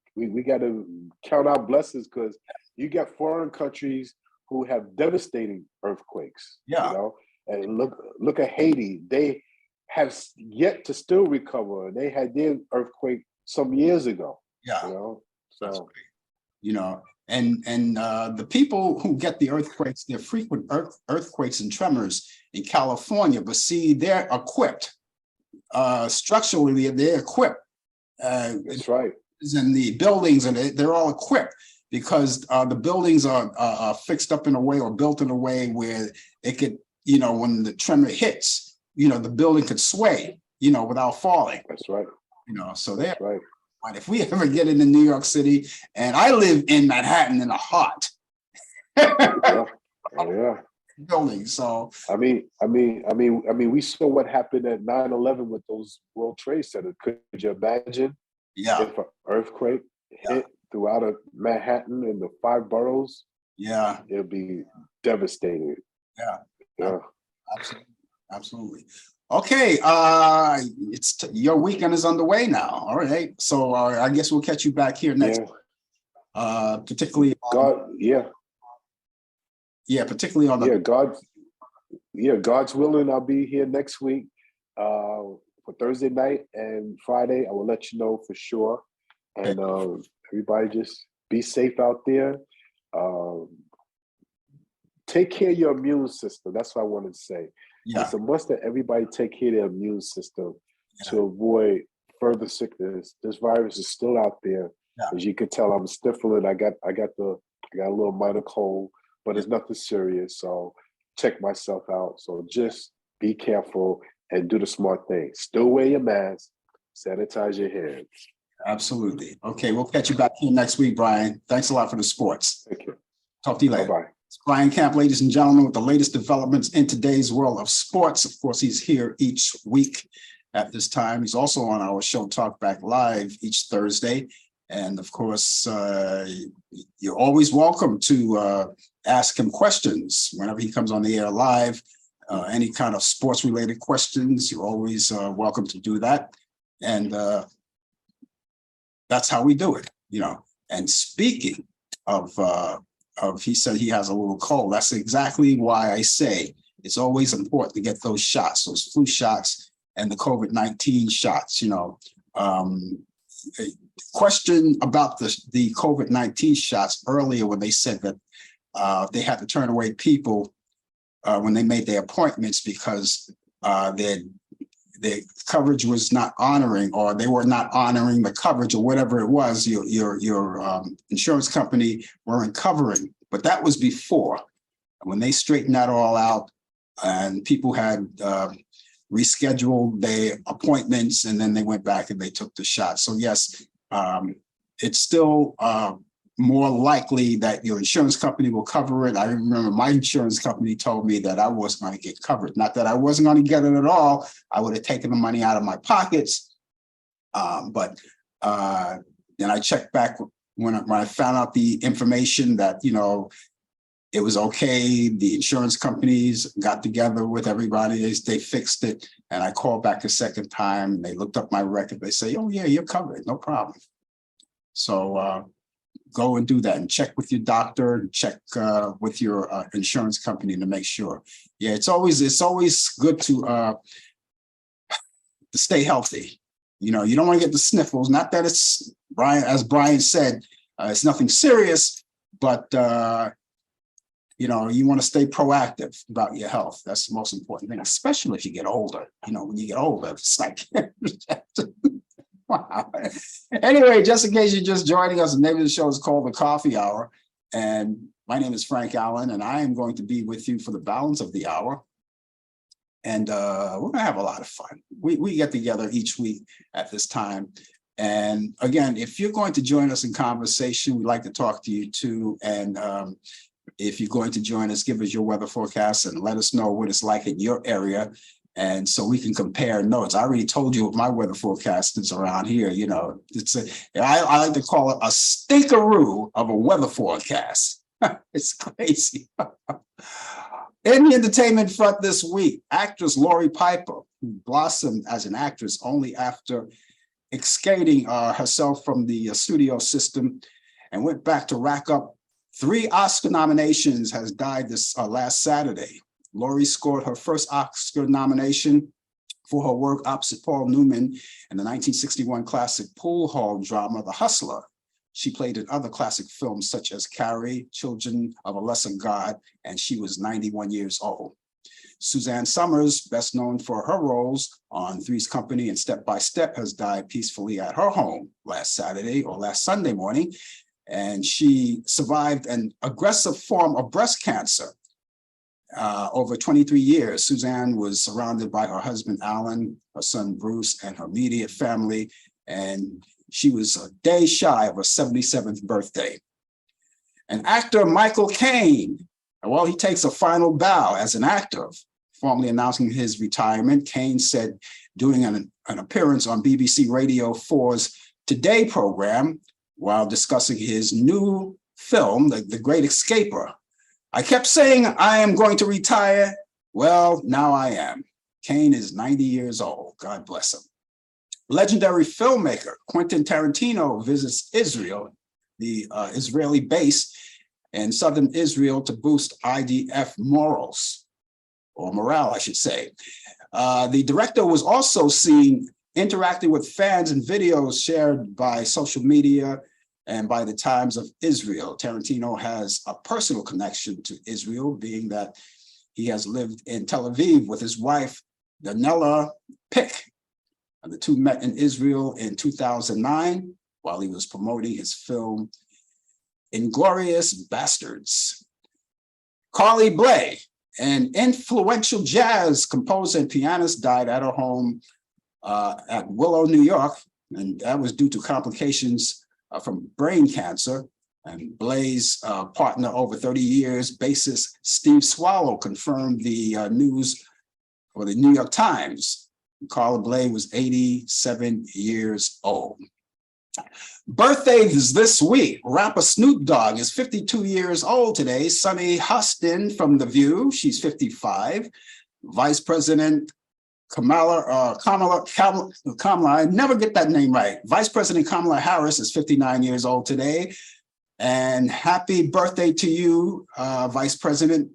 Speaker 3: got to count our blessings, because you got foreign countries who have devastating earthquakes.
Speaker 2: Yeah.
Speaker 3: And look at Haiti. They have yet to still recover, and they had their earthquake some years ago.
Speaker 2: Yeah.
Speaker 3: So.
Speaker 2: And the people who get the earthquakes, they're frequent earthquakes and tremors in California, but see, they're equipped. Structurally, they're equipped.
Speaker 3: That's right.
Speaker 2: And the buildings, and they're all equipped because the buildings are fixed up in a way or built in a way where it could, when the tremor hits, the building could sway, without falling.
Speaker 3: That's right.
Speaker 2: So they're
Speaker 3: right.
Speaker 2: If we ever get into New York City, and I live in Manhattan in the heart.
Speaker 3: Yeah.
Speaker 2: Building. So
Speaker 3: I mean, we saw what happened at 9/11 with those World Trade Centers. Could you imagine?
Speaker 2: Yeah.
Speaker 3: If an earthquake hit throughout Manhattan and the 5 boroughs?
Speaker 2: Yeah.
Speaker 3: It'll be devastating.
Speaker 2: Yeah. Absolutely. Okay, your weekend is underway now. All right, so I guess we'll catch you back here next. Particularly. Particularly on the.
Speaker 3: God's willing, I'll be here next week for Thursday night and Friday. I will let you know for sure. And everybody just be safe out there. Take care of your immune system. That's what I wanted to say. Yeah. It's a must that everybody take care of their immune system to avoid further sickness. This virus is still out there. As you can tell, I'm sniffling. I got a little minor cold, but it's nothing serious. So check myself out. So just be careful and do the smart thing. Still wear your mask, sanitize your hands.
Speaker 2: Absolutely. Okay, we'll catch you back here next week, Brian. Thanks a lot for the sports.
Speaker 3: Thank you.
Speaker 2: Talk to you later.
Speaker 3: Bye-bye.
Speaker 2: It's Brian Camp, ladies and gentlemen, with the latest developments in today's world of sports. Of course, he's here each week at this time. He's also on our show, Talk Back Live, each Thursday. And of course, you're always welcome to ask him questions whenever he comes on the air live. Any kind of sports-related questions, you're always welcome to do that. And that's how we do it, And speaking of he said he has a little cold. That's exactly why I say it's always important to get those shots, those flu shots and the COVID-19 shots. a question about the COVID-19 shots earlier when they said that they had to turn away people when they made their appointments because their coverage was not honoring, or they were not honoring the coverage, or whatever it was. Your insurance company weren't covering, but that was before. When they straightened that all out, and people had rescheduled their appointments, and then they went back and they took the shot. So yes, it's still more likely that your insurance company will cover it. I remember my insurance company told me that I wasn't going to get covered. Not that I wasn't going to get it at all. I would have taken the money out of my pockets. But then I checked back when I found out the information that, it was okay. The insurance companies got together with everybody. They fixed it. And I called back a second time, and they looked up my record. They say, oh yeah, you're covered, no problem. So go and do that, and check with your doctor, and check with your insurance company to make sure. Yeah, it's always good to stay healthy. You don't want to get the sniffles. Not that it's as Brian said, it's nothing serious, but you want to stay proactive about your health. That's the most important thing, especially if you get older. When you get older, it's like wow. Anyway, just in case you're just joining us, the name of the show is called The Coffee Hour. And my name is Frank Allan, and I am going to be with you for the balance of the hour. And we're going to have a lot of fun. We get together each week at this time. And again, if you're going to join us in conversation, we'd like to talk to you too. And if you're going to join us, give us your weather forecast and let us know what it's like in your area. And so we can compare notes. I already told you what my weather forecast is around here. I like to call it a stinkeroo of a weather forecast. It's crazy. In the entertainment front this week, actress Lori Piper, who blossomed as an actress only after extricating herself from the studio system and went back to rack up 3 Oscar nominations, has died this last Saturday. Lori scored her first Oscar nomination for her work opposite Paul Newman in the 1961 classic pool hall drama, The Hustler. She played in other classic films such as Carrie, Children of a Lesser God, and she was 91 years old. Suzanne Summers, best known for her roles on Three's Company and Step by Step, has died peacefully at her home last Sunday morning. And she survived an aggressive form of breast cancer. Over 23 years, Suzanne was surrounded by her husband, Allan, her son, Bruce, and her immediate family. And she was a day shy of her 77th birthday. And actor Michael Caine, well, he takes a final bow as an actor, formally announcing his retirement. Caine said during an appearance on BBC Radio 4's Today program, while discussing his new film, The Great Escaper, I kept saying I am going to retire. Well, now I am. Caine is 90 years old. God bless him. Legendary filmmaker Quentin Tarantino visits Israel, the Israeli base in southern Israel, to boost IDF morale, I should say. The director was also seen interacting with fans in videos shared by social media and by the Times of Israel. Tarantino has a personal connection to Israel, being that he has lived in Tel Aviv with his wife, Danella Pick. And the two met in Israel in 2009 while he was promoting his film, Inglourious Bastards. Carly Bley, an influential jazz composer and pianist, died at her home at Willow, New York, and that was due to complications from brain cancer. And Bley's partner over 30 years, bassist Steve Swallow, confirmed the news for the New York Times. Carla Bley was 87 years old. Birthdays this week. Rapper Snoop Dogg is 52 years old today. Sunny Hostin from The View, she's 55. Vice President Kamala, I never get that name right. Vice President Kamala Harris is 59 years old today. And happy birthday to you, Vice President.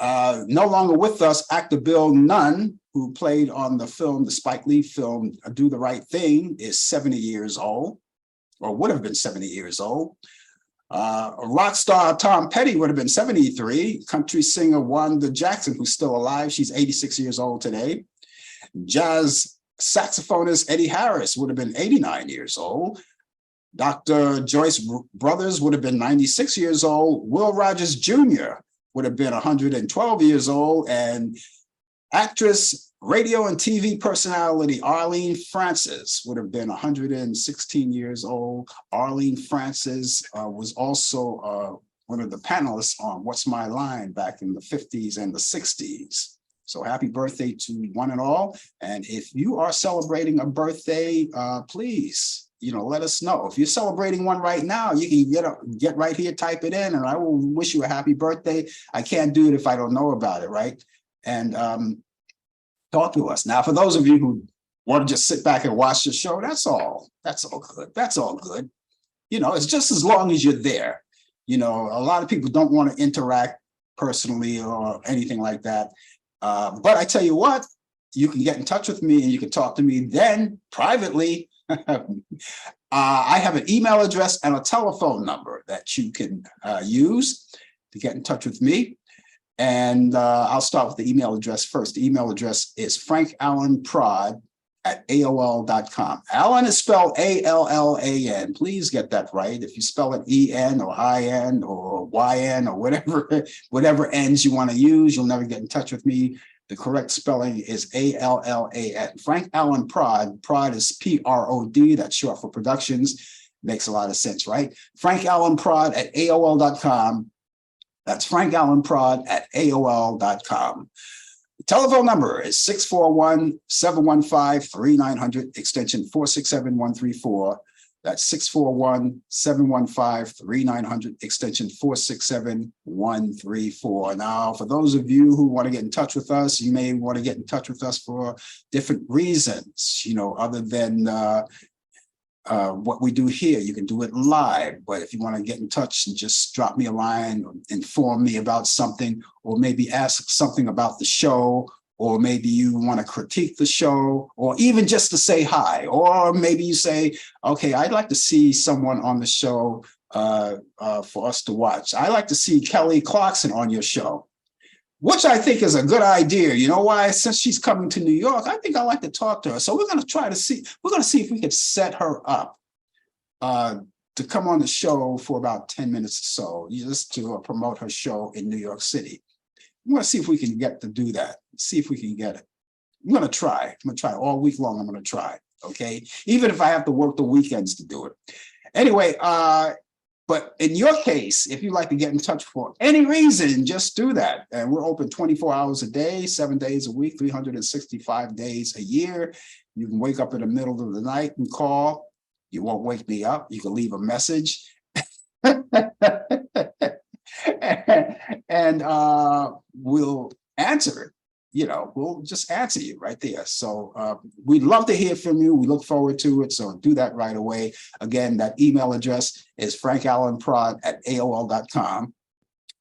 Speaker 2: No longer with us, actor Bill Nunn, who played on the film, the Spike Lee film, Do the Right Thing, is 70 years old, or would have been 70 years old. Rock star Tom Petty would have been 73. Country singer Wanda Jackson, who's still alive, she's 86 years old today. Jazz saxophonist Eddie Harris would have been 89 years old. Dr. Joyce Brothers would have been 96 years old. Will Rogers Jr. would have been 112 years old. And actress, radio and TV personality Arlene Francis would have been 116 years old. Arlene Francis was also one of the panelists on What's My Line back in the 50s and the 60s. So happy birthday to one and all. And if you are celebrating a birthday, please, let us know. If you're celebrating one right now, you can get right here, type it in, and I will wish you a happy birthday. I can't do it if I don't know about it, right? And talk to us. Now, for those of you who want to just sit back and watch the show, that's all good. That's all good. It's just as long as you're there. A lot of people don't want to interact personally or anything like that. But I tell you what, you can get in touch with me and you can talk to me then privately. I have an email address and a telephone number that you can use to get in touch with me. And I'll start with the email address first. The email address is frankallanprod@aol.com. Allan is spelled A-L-L-A-N. Please get that right. If you spell it E-N or I-N or Y-N or whatever ends you want to use, you'll never get in touch with me. The correct spelling is A-L-L-A-N. Frank Allan Prod. Prod is P-R-O-D. That's short for Productions. Makes a lot of sense, right? frankallanprod@aol.com. That's frankallanprod@aol.com. The telephone number is 641-715-3900, extension 467-134. That's 641-715-3900, extension 467-134. Now, for those of you who want to get in touch with us, you may want to get in touch with us for different reasons, other than what we do here. You can do it live, but if you want to get in touch and just drop me a line, or inform me about something, or maybe ask something about the show, or maybe you want to critique the show, or even just to say hi, or maybe you say, okay, I'd like to see someone on the show for us to watch. I'd like to see Kelly Clarkson on your show, which I think is a good idea. You know why? Since she's coming to New York, I think I'd like to talk to her. So we're going to see if we can set her up to come on the show for about 10 minutes or so, just to promote her show in New York City. I'm going to see if we can get to do that. See if we can get it. I'm going to try. I'm going to try all week long. I'm going to try. Okay. Even if I have to work the weekends to do it. Anyway, but in your case, if you'd like to get in touch for any reason, just do that. And we're open 24 hours a day, 7 days a week, 365 days a year. You can wake up in the middle of the night and call. You won't wake me up. You can leave a message. And we'll answer it. We'll just answer you right there. So we'd love to hear from you. We look forward to it. So do that right away. Again, that email address is frankallanprod@aol.com.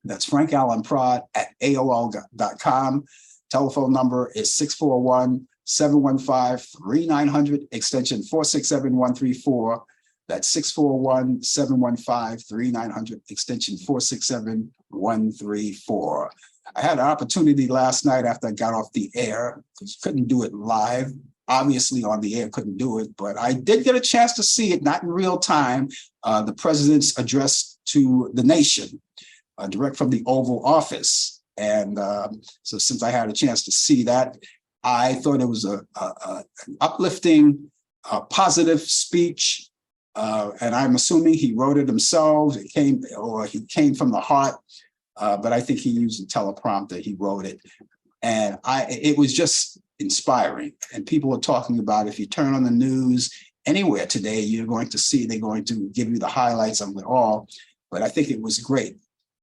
Speaker 2: That's frankallanprod@aol.com. Telephone number is 641-715-3900, extension 467-134. That's 641-715-3900, extension 467-134. I had an opportunity last night after I got off the air, because couldn't do it live. Obviously on the air, couldn't do it, but I did get a chance to see it, not in real time, the president's address to the nation, direct from the Oval Office. And so since I had a chance to see that, I thought it was an uplifting, positive speech. And I'm assuming he wrote it himself. He came from the heart. But I think he used a teleprompter. He wrote it, and it was just inspiring. And people are talking about, if you turn on the news anywhere today, you're going to see they're going to give you the highlights of it all. But I think it was great.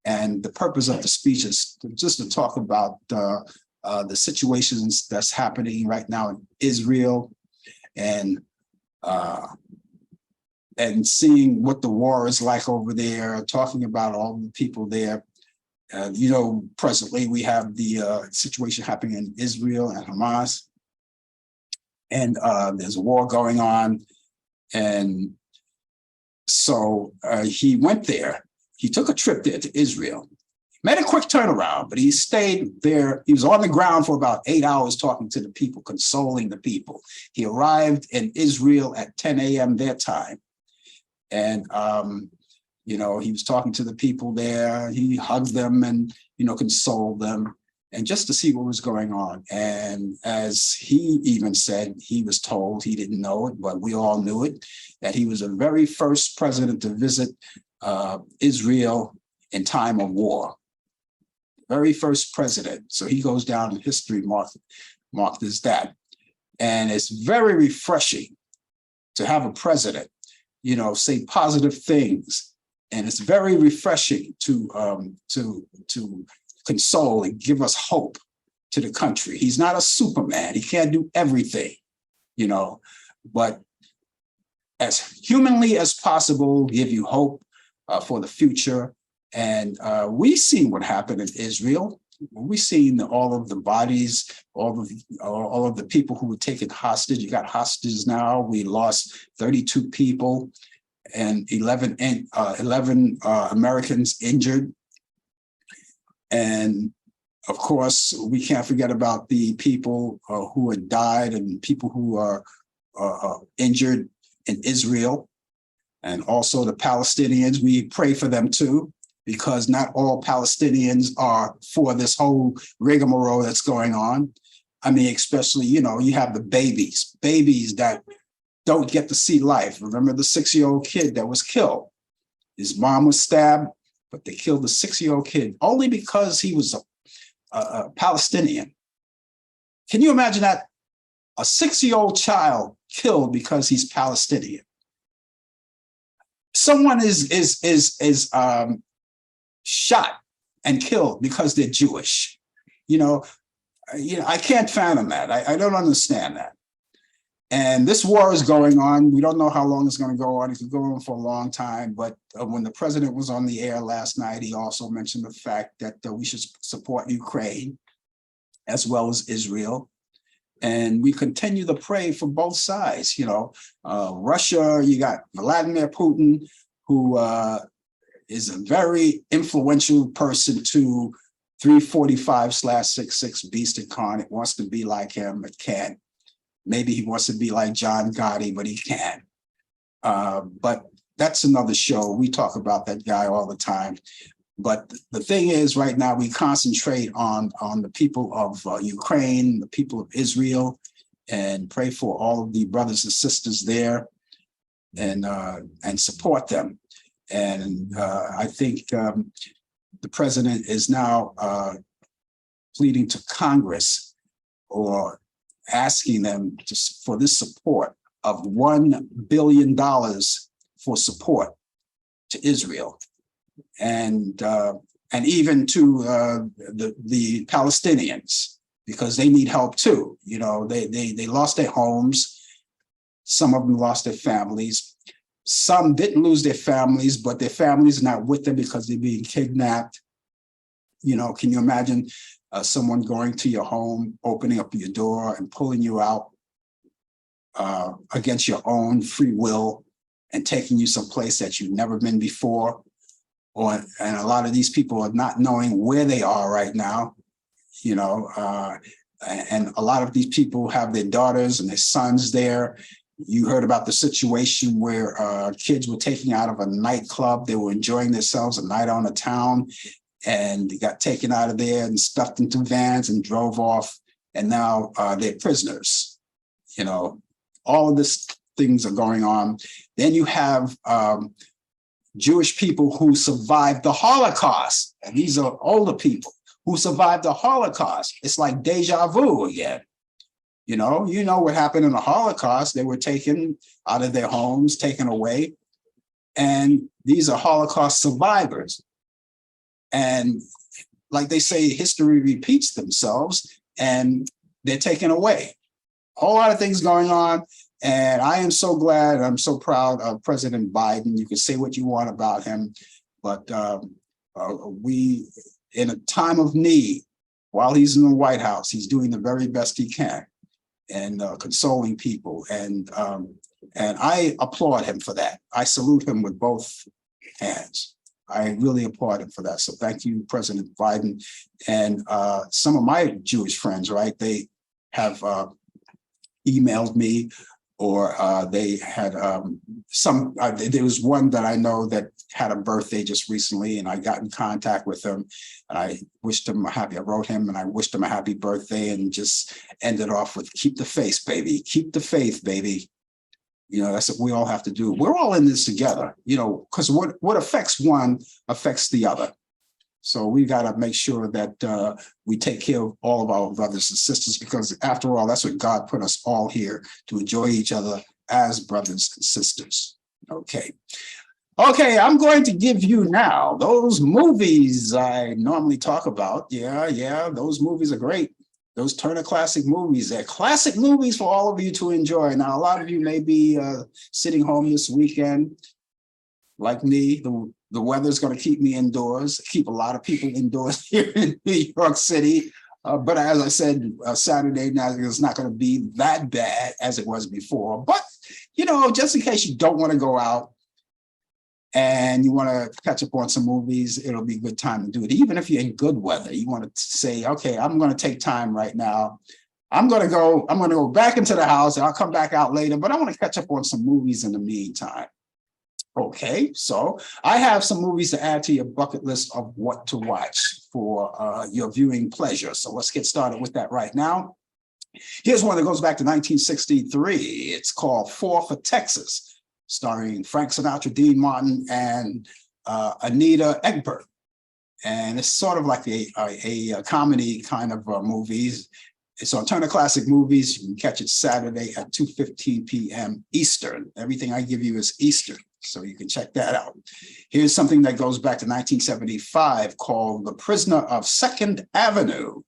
Speaker 2: And the purpose of the speech is just to talk about the situations that's happening right now in Israel, and seeing what the war is like over there, talking about all the people there. Presently we have the situation happening in Israel and Hamas, and there's a war going on. And so he went there. He took a trip there to Israel, made a quick turnaround, but he stayed there. He was on the ground for about 8 hours talking to the people, consoling the people. He arrived in Israel at 10 a.m. their time. And he was talking to the people there. He hugged them and, consoled them, and just to see what was going on. And as he even said, he was told, he didn't know it, but we all knew it, that he was the very first president to visit Israel in time of war. Very first president. So he goes down in history marked as that. And it's very refreshing to have a president, say positive things. And it's very refreshing to console and give us hope to the country. He's not a Superman. He can't do everything, but as humanly as possible, give you hope for the future. And we've seen what happened in Israel. We've seen all of the bodies, all of the people who were taken hostage. You got hostages now. We lost 32 people and 11 Americans injured. And of course, we can't forget about the people who had died and people who are injured in Israel, and also the Palestinians. We pray for them too, because not all Palestinians are for this whole rigmarole that's going on. I mean, especially, you have the babies that don't get to see life. Remember the 6-year-old kid that was killed? His mom was stabbed, but they killed the 6-year-old kid only because he was a Palestinian. Can you imagine that? A 6-year-old child killed because he's Palestinian. Someone is shot and killed because they're Jewish. I can't fathom that. I don't understand that. And this war is going on. We don't know how long it's going to go on. It could go on for a long time. But when the president was on the air last night, he also mentioned the fact that we should support Ukraine as well as Israel. And we continue to pray for both sides. Russia, you got Vladimir Putin, who is a very influential person to 345/66 Beast Incarnate, wants to be like him, but can't. Maybe he wants to be like John Gotti, but he can't. But that's another show. We talk about that guy all the time. But the thing is, right now, we concentrate on the people of Ukraine, the people of Israel, and pray for all of the brothers and sisters there, and support them. And I think the president is now pleading to Congress, or asking them for this support of $1 billion for support to Israel, and even to the Palestinians, because they need help too. They lost their homes. Some of them lost their families. Some didn't lose their families, but their families are not with them because they're being kidnapped. Can you imagine someone going to your home, opening up your door and pulling you out against your own free will and taking you someplace that you've never been before? And a lot of these people are not knowing where they are right now, and a lot of these people have their daughters and their sons there. You heard about the situation where kids were taken out of a nightclub. They were enjoying themselves a night on the town, and they got taken out of there and stuffed into vans and drove off. And now they're prisoners. All of these things are going on. Then you have Jewish people who survived the Holocaust. And these are older people who survived the Holocaust. It's like deja vu again. You know what happened in the Holocaust. They were taken out of their homes, taken away. And these are Holocaust survivors. And like they say, history repeats themselves, and they're taken away. A whole lot of things going on. And I am so glad, I'm so proud of President Biden. You can say what you want about him, but we in a time of need, while he's in the White House, he's doing the very best he can and consoling people. And I applaud him for that. I salute him with both hands. I really applaud him for that. So thank you, President Biden. And some of my Jewish friends, right, they have emailed me, or they had there was one that I know that had a birthday just recently, and I got in contact with him, and I wished him I wrote him and I wished him a happy birthday, and just ended off with, keep the faith, baby. Keep the faith, baby. You know, that's what we all have to do. We're all in this together, you know, because what affects one affects the other. So we got to make sure that we take care of all of our brothers and sisters, because after all, that's what God put us all here, to enjoy each other as brothers and sisters. Okay. Okay, I'm going to give you now those movies I normally talk about. Yeah, those movies are great. Those Turner Classic Movies, they're classic movies for all of you to enjoy. Now, a lot of you may be sitting home this weekend, like me. The weather's going to keep me indoors, keep a lot of people indoors here in New York City. But as I said, Saturday night is not going to be that bad as it was before. But, you know, just in case you don't want to go out and you want to catch up on some movies, it'll be a good time to do it. Even if you're in good weather, you want to say, okay, I'm going to take time right now. I'm going to go back into the house, and I'll come back out later, but I want to catch up on some movies in the meantime. Okay, so I have some movies to add to your bucket list of what to watch for your viewing pleasure. So let's get started with that right now. Here's one that goes back to 1963. It's called Four for Texas, starring Frank Sinatra, Dean Martin, and Anita Ekberg. And it's sort of like a comedy kind of movies. It's on Turner Classic Movies. You can catch it Saturday at 2:15 p.m. Eastern. Everything I give you is Eastern, so you can check that out. Here's something that goes back to 1975 called The Prisoner of Second Avenue.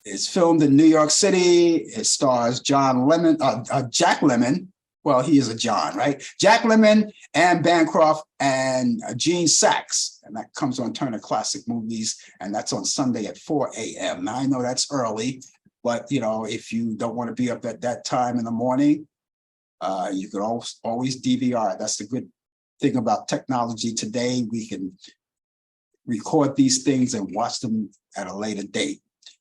Speaker 2: It's filmed in New York City. It stars Jack Lemmon. Well, he is a John, right? Jack Lemmon, Anne Bancroft, and Gene Saks. And that comes on Turner Classic Movies, and that's on Sunday at 4 a.m. Now, I know that's early, but, you know, if you don't want to be up at that time in the morning, you can always DVR. That's the good thing about technology today. We can record these things and watch them at a later date.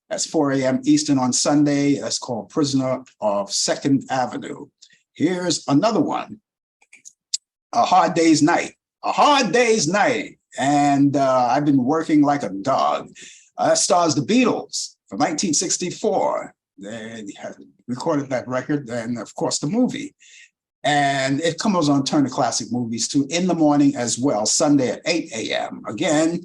Speaker 2: That's 4 a.m. Eastern on Sunday. That's called Prisoner of Second Avenue. Here's another one, A Hard Day's Night. A Hard Day's Night. And I've been working like a dog. That stars the Beatles from 1964. They recorded that record, and of course the movie. And it comes on Turner Classic Movies too, in the morning as well, Sunday at 8 a.m. Again,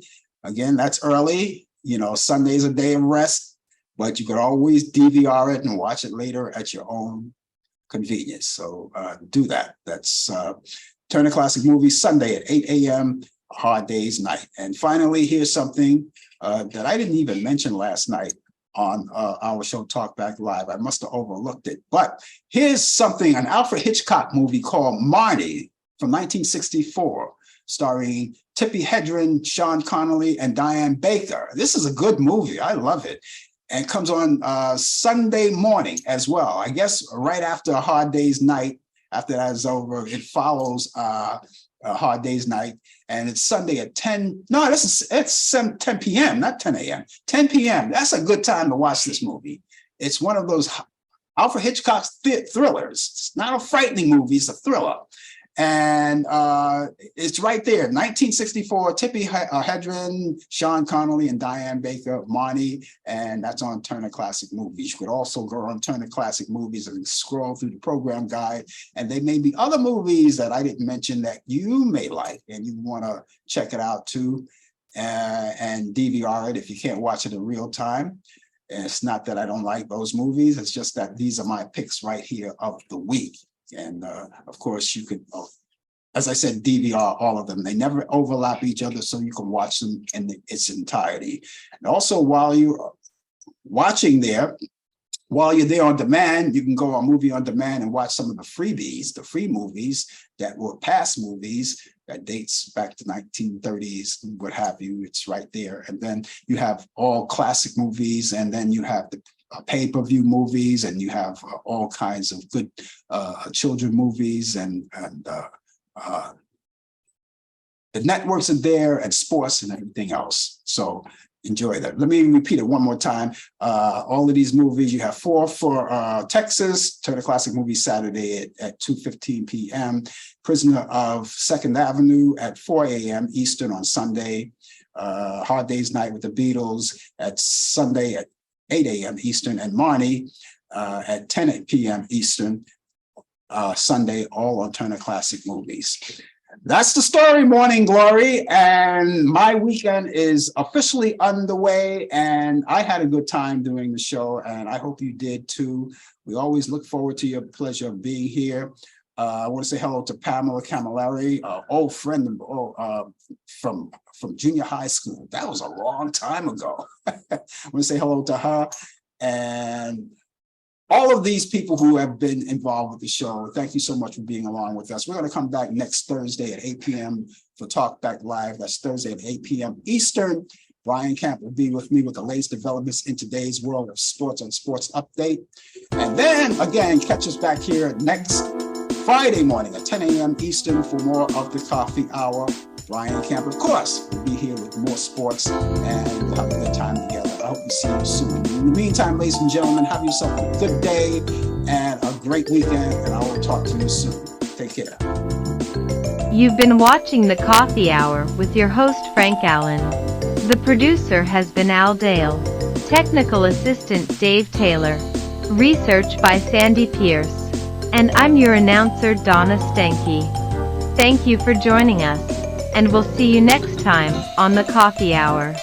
Speaker 2: that's early. You know, Sunday's a day of rest, but you could always DVR it and watch it later at your own convenience. So do that. That's Turner Classic Movies, Sunday at 8 a.m., A Hard Day's Night. And finally, here's something that I didn't even mention last night on our show, Talk Back Live. I must have overlooked it. But here's something, an Alfred Hitchcock movie called Marnie from 1964, starring Tippi Hedren, Sean Connolly, and Diane Baker. This is a good movie. I love it. And comes on Sunday morning as well. I guess right after A Hard Day's Night, after that is over, it follows A Hard Day's Night. And it's Sunday at 10. No, it's 10 p.m., not 10 a.m. 10 p.m. That's a good time to watch this movie. It's one of those Alfred Hitchcock thrillers. It's not a frightening movie, it's a thriller. And it's right there, 1964, Tippi Hedren, Sean Connolly, and Diane Baker, Marnie, and that's on Turner Classic Movies. You could also go on Turner Classic Movies and scroll through the program guide, and there may be other movies that I didn't mention that you may like, and you want to check it out too, and DVR it if you can't watch it in real time. And it's not that I don't like those movies, it's just that these are my picks right here of the week. And of course, you could, as I said, DVR all of them. They never overlap each other, so you can watch them in its entirety. And also, while you're watching there, while you're there on demand, you can go on Movie on Demand and watch some of the freebies, the free movies that were past movies that dates back to 1930s, what have you. It's right there. And then you have all classic movies, and then you have the pay-per-view movies, and you have all kinds of good children movies, and the networks are there, and sports and everything else. So enjoy that. Let me repeat it one more time. All of these movies, you have 4 for Texas, Turner Classic Movies Saturday at 2:15 p.m. Prisoner of Second Avenue at 4 a.m. Eastern on Sunday. Hard Day's Night with the Beatles at Sunday at 8 a.m. Eastern, and Marnie at 10 p.m. Eastern, Sunday, all on Turner Classic Movies. That's the story, Morning Glory, and my weekend is officially underway, and I had a good time doing the show, and I hope you did too. We always look forward to your pleasure of being here. I want to say hello to Pamela Camilleri, old friend from junior high school. That was a long time ago. I want to say hello to her and all of these people who have been involved with the show. Thank you so much for being along with us. We're going to come back next Thursday at 8 p.m. for Talk Back Live. That's Thursday at 8 p.m. Eastern. Brian Camp will be with me with the latest developments in today's world of sports on Sports Update. And then again, catch us back here next Friday morning at 10 a.m. Eastern for more of the Coffee Hour. Brian Camp, of course, will be here with more sports, and we'll have a good time together. I hope to see you soon. In the meantime, ladies and gentlemen, have yourself a good day and a great weekend, and I will talk to you soon. Take care.
Speaker 1: You've been watching the Coffee Hour with your host, Frank Allan. The producer has been Al Dale. Technical assistant, Dave Taylor. Research by Sandy Pierce. And I'm your announcer, Donna Stenke. Thank you for joining us, and we'll see you next time on the Coffee Hour.